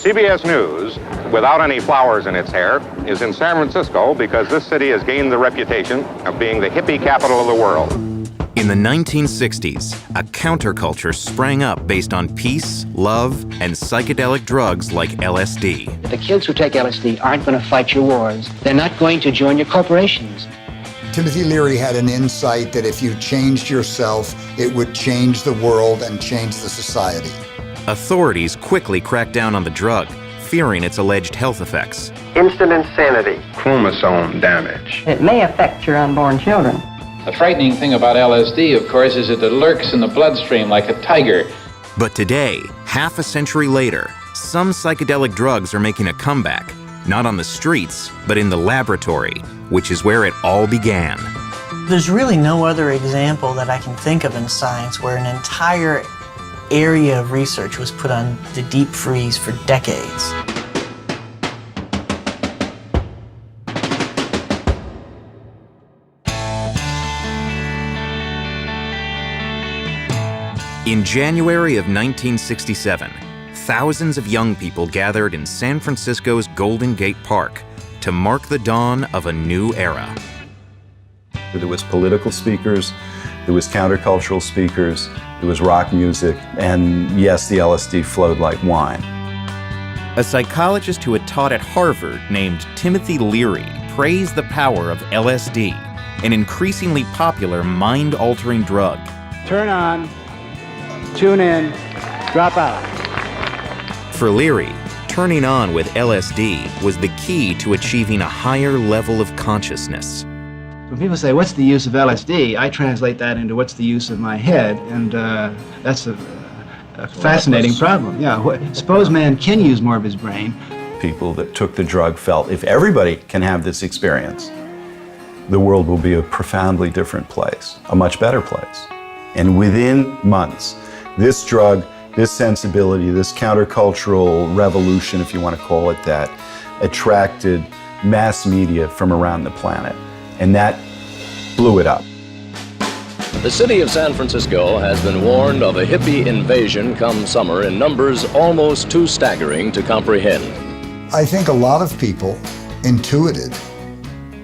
CBS News, without any flowers in its hair, is in San Francisco because this city has gained the reputation of being the hippie capital of the world. In the 1960s, a counterculture sprang up based on peace, love, and psychedelic drugs like LSD. The kids who take LSD aren't going to fight your wars. They're not going to join your corporations. Timothy Leary had an insight that if you changed yourself, it would change the world and change the society. Authorities quickly cracked down on the drug, fearing its alleged health effects. Instant insanity. Chromosome damage. It may affect your unborn children. The frightening thing about LSD, of course, is that it lurks in the bloodstream like a tiger. But today, half a century later, some psychedelic drugs are making a comeback, not on the streets, but in the laboratory, which is where it all began. There's really no other example that I can think of in science where an entire area of research was put on the deep freeze for decades. In January of 1967, thousands of young people gathered in San Francisco's Golden Gate Park to mark the dawn of a new era. There was political speakers, there was countercultural speakers, there was rock music, and yes, the LSD flowed like wine. A psychologist who had taught at Harvard named Timothy Leary praised the power of LSD, an increasingly popular mind-altering drug. Turn on, tune in, drop out. For Leary, turning on with LSD was the key to achieving a higher level of consciousness. When people say, what's the use of LSD? I translate that into what's the use of my head, and that's a fascinating problem. Yeah, suppose man can use more of his brain. People that took the drug felt if everybody can have this experience, the world will be a profoundly different place, a much better place. And within months, this drug, this sensibility, this countercultural revolution, if you want to call it that, attracted mass media from around the planet. And that blew it up. The city of San Francisco has been warned of a hippie invasion come summer in numbers almost too staggering to comprehend. I think a lot of people intuited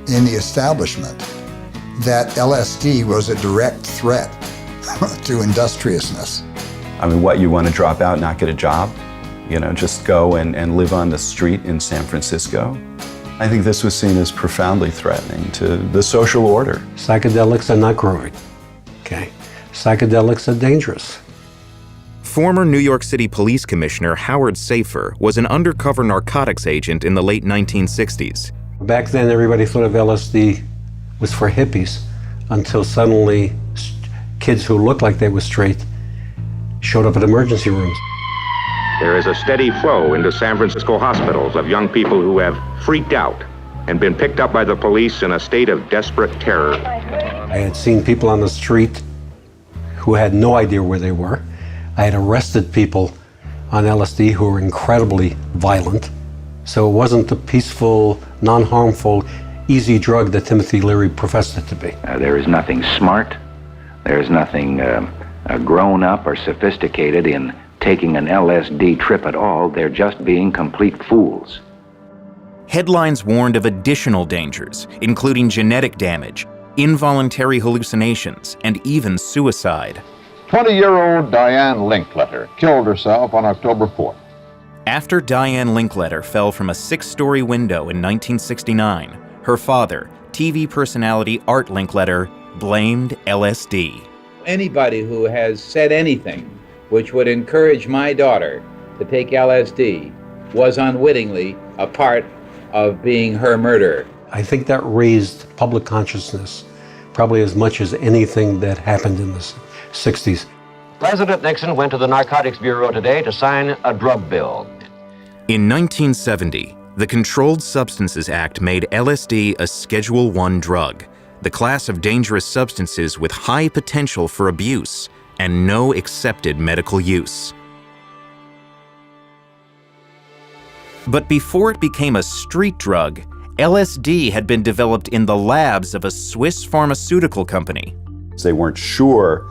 in the establishment that LSD was a direct threat to industriousness. I mean, what, you want to drop out and not get a job? You know, just go and live on the street in San Francisco? I think this was seen as profoundly threatening to the social order. Psychedelics are not growing, okay? Psychedelics are dangerous. Former New York City Police Commissioner Howard Safer was an undercover narcotics agent in the late 1960s. Back then, everybody thought of LSD was for hippies, until suddenly kids who looked like they were straight showed up at emergency rooms. There is a steady flow into San Francisco hospitals of young people who have freaked out and been picked up by the police in a state of desperate terror. I had seen people on the street who had no idea where they were. I had arrested people on LSD who were incredibly violent. So it wasn't the peaceful, non-harmful, easy drug that Timothy Leary professed it to be. There is nothing smart. There is nothing grown up or sophisticated in taking an LSD trip at all. They're just being complete fools. Headlines warned of additional dangers, including genetic damage, involuntary hallucinations, and even suicide. 20-year-old Diane Linkletter killed herself on October 4th. After Diane Linkletter fell from a 6-story window in 1969, her father, TV personality Art Linkletter, blamed LSD. Anybody who has said anything which would encourage my daughter to take LSD was unwittingly a part of being her murderer. I think that raised public consciousness probably as much as anything that happened in the 60s. President Nixon went to the Narcotics Bureau today to sign a drug bill. In 1970, the Controlled Substances Act made LSD a Schedule I drug, the class of dangerous substances with high potential for abuse and no accepted medical use. But before it became a street drug, LSD had been developed in the labs of a Swiss pharmaceutical company. They weren't sure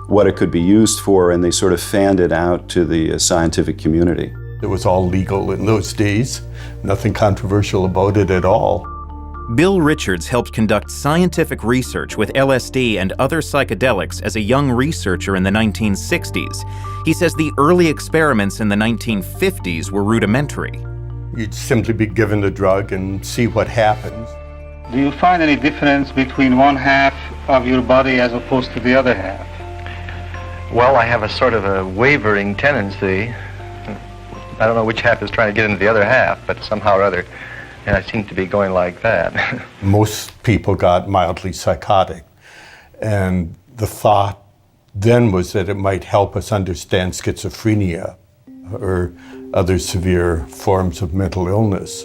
what it could be used for, and they sort of fanned it out to the scientific community. It was all legal in those days. Nothing controversial about it at all. Bill Richards helped conduct scientific research with LSD and other psychedelics as a young researcher in the 1960s. He says the early experiments in the 1950s were rudimentary. You'd simply be given the drug and see what happens. Do you find any difference between one half of your body as opposed to the other half? Well, I have a sort of a wavering tendency. I don't know which half is trying to get into the other half, but somehow or other, and I seem to be going like that. Most people got mildly psychotic, and the thought then was that it might help us understand schizophrenia or other severe forms of mental illness.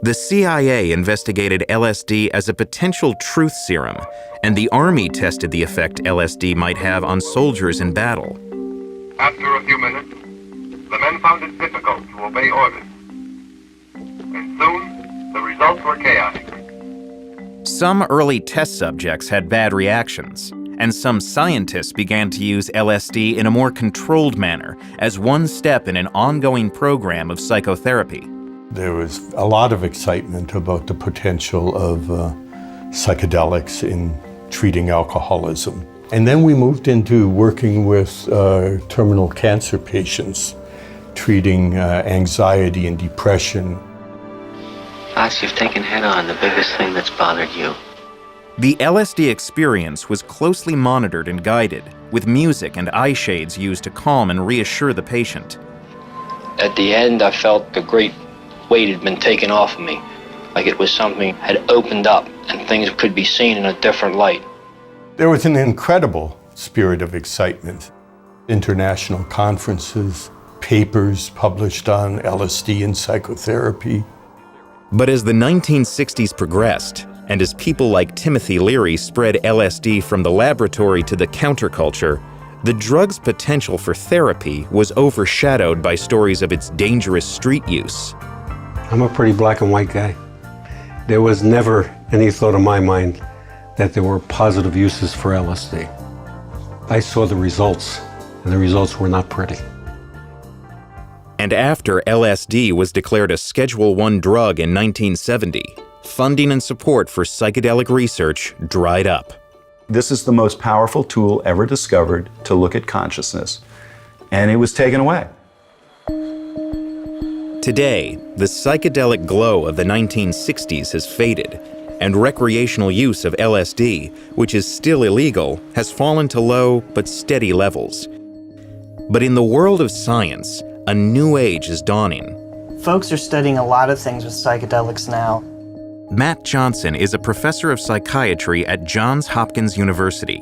The CIA investigated LSD as a potential truth serum, and the Army tested the effect LSD might have on soldiers in battle. After a few minutes, the men found it difficult to obey orders. And soon, the results were chaotic. Some early test subjects had bad reactions, and some scientists began to use LSD in a more controlled manner as one step in an ongoing program of psychotherapy. There was a lot of excitement about the potential of psychedelics in treating alcoholism. And then we moved into working with terminal cancer patients, treating anxiety and depression. Boss, you've taken head on the biggest thing that's bothered you. The LSD experience was closely monitored and guided, with music and eye shades used to calm and reassure the patient. At the end, I felt a great weight had been taken off of me, like it was something had opened up and things could be seen in a different light. There was an incredible spirit of excitement. International conferences, papers published on LSD and psychotherapy. But as the 1960s progressed, and as people like Timothy Leary spread LSD from the laboratory to the counterculture, the drug's potential for therapy was overshadowed by stories of its dangerous street use. I'm a pretty black and white guy. There was never any thought in my mind that there were positive uses for LSD. I saw the results, and the results were not pretty. And after LSD was declared a Schedule I drug in 1970, funding and support for psychedelic research dried up. This is the most powerful tool ever discovered to look at consciousness, and it was taken away. Today, the psychedelic glow of the 1960s has faded, and recreational use of LSD, which is still illegal, has fallen to low but steady levels. But in the world of science, a new age is dawning. Folks are studying a lot of things with psychedelics now. Matt Johnson is a professor of psychiatry at Johns Hopkins University.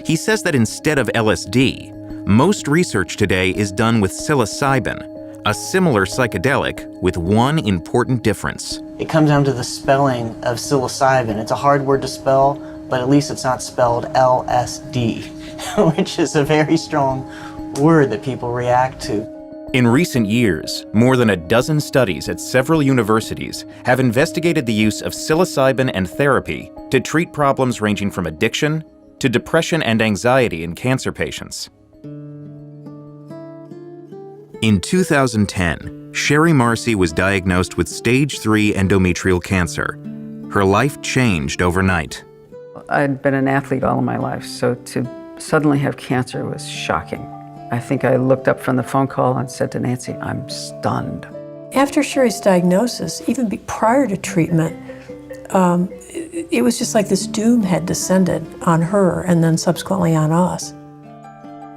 He says that instead of LSD, most research today is done with psilocybin, a similar psychedelic with one important difference. It comes down to the spelling of psilocybin. It's a hard word to spell, but at least it's not spelled LSD, which is a very strong word that people react to. In recent years, more than a dozen studies at several universities have investigated the use of psilocybin and therapy to treat problems ranging from addiction to depression and anxiety in cancer patients. In 2010, Sherry Marcy was diagnosed with stage 3 endometrial cancer. Her life changed overnight. I'd been an athlete all of my life, so to suddenly have cancer was shocking. I think I looked up from the phone call and said to Nancy, I'm stunned. After Sherry's diagnosis, even prior to treatment, it was just like this doom had descended on her and then subsequently on us.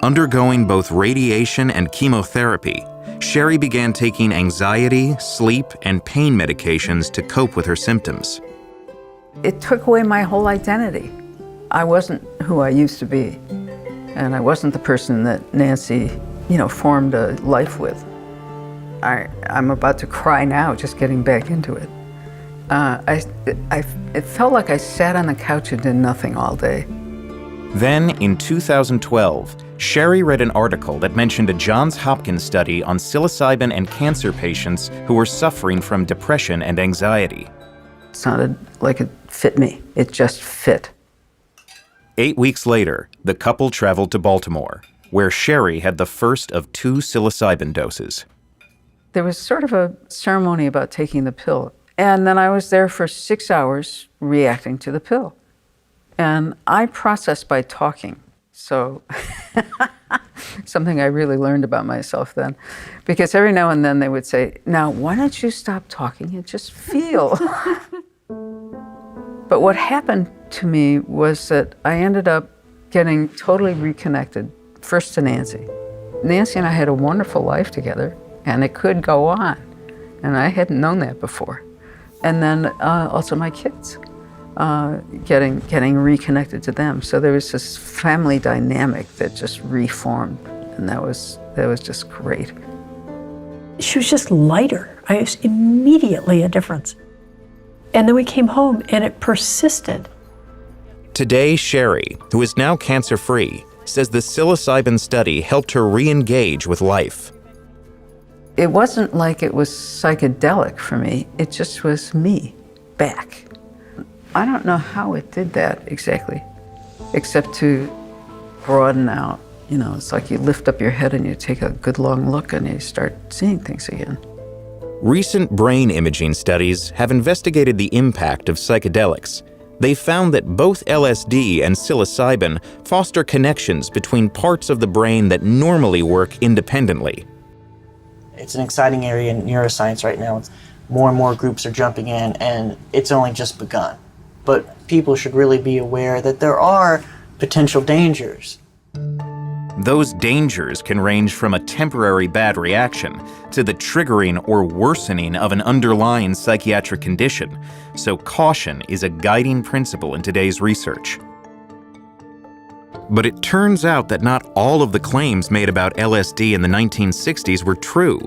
Undergoing both radiation and chemotherapy, Sherry began taking anxiety, sleep, and pain medications to cope with her symptoms. It took away my whole identity. I wasn't who I used to be, and I wasn't the person that Nancy, formed a life with. I'm about to cry now just getting back into it. It felt like I sat on the couch and did nothing all day. Then, in 2012, Sherry read an article that mentioned a Johns Hopkins study on psilocybin and cancer patients who were suffering from depression and anxiety. It sounded like it fit me. It just fit. 8 weeks later, the couple traveled to Baltimore, where Sherry had the first of 2 psilocybin doses. There was sort of a ceremony about taking the pill. And then I was there for 6 hours reacting to the pill. And I processed by talking. So something I really learned about myself then. Because every now and then they would say, now, why don't you stop talking and just feel? But what happened to me was that I ended up getting totally reconnected, first to Nancy. Nancy and I had a wonderful life together, and it could go on. And I hadn't known that before. And then also my kids, getting reconnected to them. So there was this family dynamic that just reformed, and that was just great. She was just lighter. I was immediately a difference. And then we came home, and it persisted. Today, Sherry, who is now cancer-free, says the psilocybin study helped her re-engage with life. It wasn't like it was psychedelic for me. It just was me back. I don't know how it did that exactly, except to broaden out. You know, it's like you lift up your head and you take a good long look and you start seeing things again. Recent brain imaging studies have investigated the impact of psychedelics. They found that both LSD and psilocybin foster connections between parts of the brain that normally work independently. It's an exciting area in neuroscience right now. More and more groups are jumping in, and it's only just begun. But people should really be aware that there are potential dangers. Those dangers can range from a temporary bad reaction to the triggering or worsening of an underlying psychiatric condition, so caution is a guiding principle in today's research. But it turns out that not all of the claims made about LSD in the 1960s were true.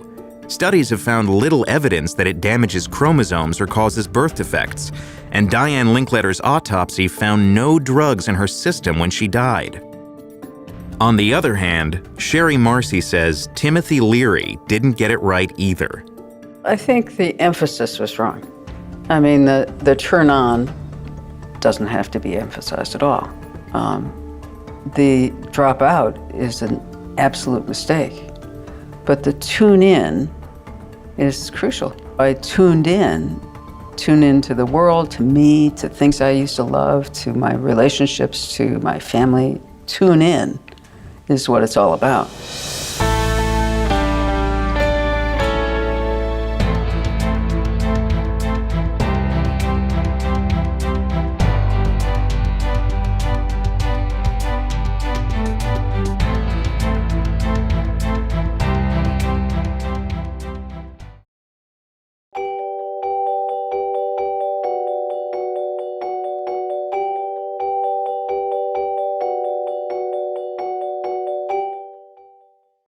Studies have found little evidence that it damages chromosomes or causes birth defects, and Diane Linkletter's autopsy found no drugs in her system when she died. On the other hand, Sherry Marcy says Timothy Leary didn't get it right either. I think the emphasis was wrong. I mean, the turn on doesn't have to be emphasized at all. The drop out is an absolute mistake. But the tune in is crucial. I tuned into the world, to me, to things I used to love, to my relationships, to my family. Tune in is what it's all about.